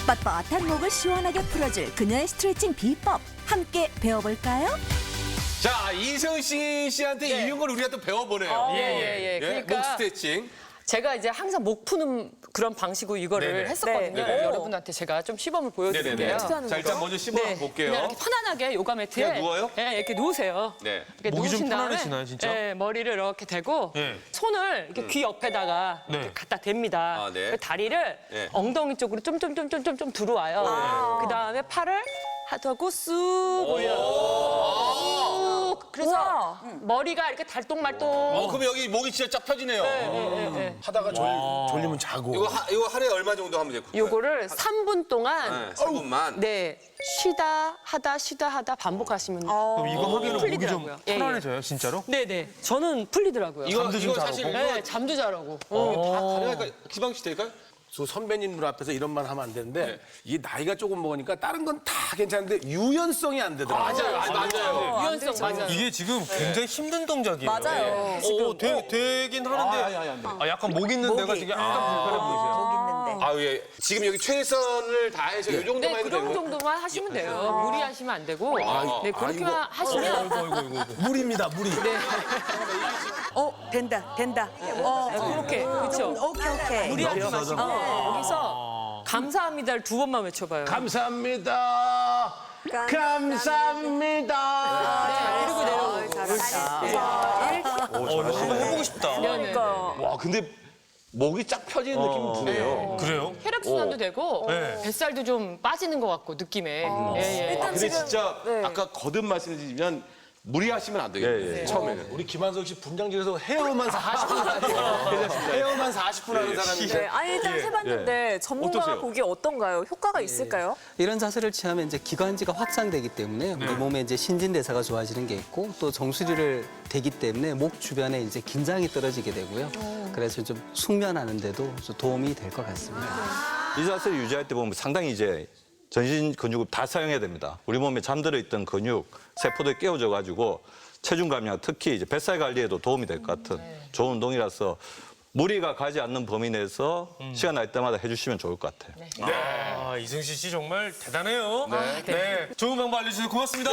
뻣뻣한 목을 시원하게 풀어줄 그녀의 스트레칭 비법 함께 배워볼까요? 자, 이승신 씨한테 이런 걸 우리가 또 배워보네요. 예. 그러니까 목 스트레칭. 제가 이제 항상 목 푸는 그런 방식으로 이거를 네네. 했었거든요. 네네. 여러분한테 제가 좀 시범을 보여드릴게요. 자, 일단 먼저 시범 한번 볼게요. 그냥 이렇게 편안하게 요가 매트에 그냥 누워요? 네, 이렇게 누우세요. 네. 이렇게 목이 좀 누우신 다음에 편안해지나요, 진짜? 네, 머리를 이렇게 대고 네. 손을 이렇게 귀 옆에다가 이렇게 갖다 댑니다. 아, 네. 그 다리를 네. 엉덩이 쪽으로 좀 들어와요. 그다음에 팔을 하고 쑥 올려요. 쑥. 그래서 머리가 이렇게 달동말동. 그럼 여기 목이 진짜 쫙 펴지네요. 하다가 졸리면 자고. 이거 하루에 얼마 정도 하면 돼요? 요거를 3분 동안 3분만. 네, 쉬다 하다 반복하시면 그럼 이거 하기에는 목이 좀 풀리더라고요. 예, 예. 편안해져요, 진짜로? 네네, 저는 풀리더라고요. 이거 좀 사실 네, 잠도 잘 오고. 다 가능할까? 기방 씨 될까요? 저 선배님들 앞에서 이런 말 하면 안 되는데 이게 나이가 조금 먹으니까 다른 건 다 괜찮은데 유연성이 안 되더라고요. 맞아요. 유연성 맞아요. 이게 지금 굉장히 힘든 동작이에요. 맞아요. 되긴 하는데 약간 목 있는 데가 지금 약간 불편해 보이세요. 아, 예. 지금 여기 최선을 다해서 이 정도만 네, 해도 그 되고요. 정도만 하시면 돼요. 무리하시면 안 되고. 네, 그렇게 하시면 물입니다, 물이. 된다. 그렇게 그렇죠. 오케이. 무리하지 마시고 여기서 감사합니다를 2번만 외쳐봐요. 감사합니다. 감사합니다. 그리고 내려오고. 한번 해보고 싶다. 네네. 와, 근데 목이 쫙 펴지는 느낌이 드네요. 그래요? 혈액순환도 되고 네. 뱃살도 좀 빠지는 것 같고 느낌에. 예. 근데 진짜 아까 거듭 말씀드리면 무리하시면 안 되겠네요. 처음에는. 우리 김한석 씨 분장실에서 헤어만 40분 하는 헤어만 40분 하는 사람인데 네, 아니 일단 해봤는데 전문가가 어떠세요? 보기에 어떤가요? 효과가 있을까요? 이런 자세를 취하면 이제 기관지가 확장되기 때문에 우리 몸에 이제 신진대사가 좋아지는 게 있고 또 정수리를 되기 때문에 목 주변에 이제 긴장이 떨어지게 되고요. 그래서 좀 숙면하는데도 좀 도움이 될 것 같습니다. 이 자세를 유지할 때 보면 상당히 이제 전신 근육을 다 사용해야 됩니다. 우리 몸에 잠들어 있던 근육, 세포들이 깨워져 가지고 체중 감량, 특히 이제 뱃살 관리에도 도움이 될 것 같은 좋은 운동이라서 무리가 가지 않는 범위 내에서 시간 날 때마다 해주시면 좋을 것 같아요. 이승신 씨 정말 대단해요. 네. 좋은 방법 알려주셔서 고맙습니다.